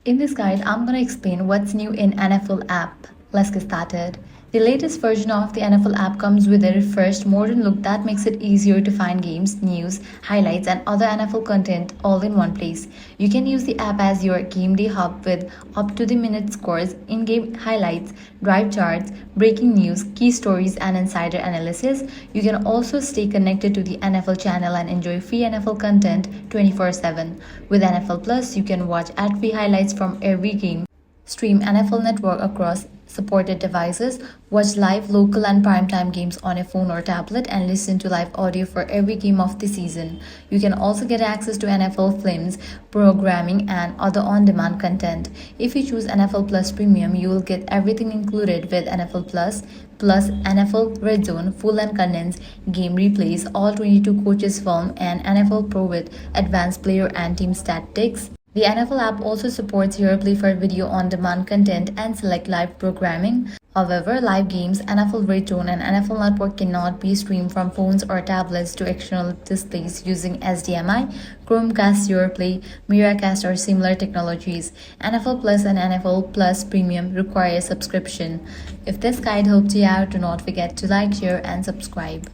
In this guide, I'm going to explain what's new in NFL app. Let's get started. The latest version of the NFL app comes with a refreshed, modern look that makes it easier to find games, news, highlights, and other NFL content all in one place. You can use the app as your game day hub with up-to-the-minute scores, in-game highlights, drive charts, breaking news, key stories, and insider analysis. You can also stay connected to the NFL channel and enjoy free NFL content 24/7. With NFL Plus, you can watch ad-free highlights from every game, stream NFL Network across supported devices, watch live local and primetime games on a phone or tablet, and listen to live audio for every game of the season. You can also get access to NFL films, programming, and other on-demand content. If you choose NFL Plus Premium, you will get everything included with NFL plus NFL Red Zone, full and condensed game replays, all 22 coaches film, and NFL Pro with advanced player and team statistics. The NFL app also supports AirPlay for video on-demand content and select live programming. However, live games, NFL Red Zone, and NFL Network cannot be streamed from phones or tablets to external displays using HDMI, Chromecast, AirPlay, Miracast, or similar technologies. NFL Plus and NFL Plus Premium require a subscription. If this guide helped you out, do not forget to like, share, and subscribe.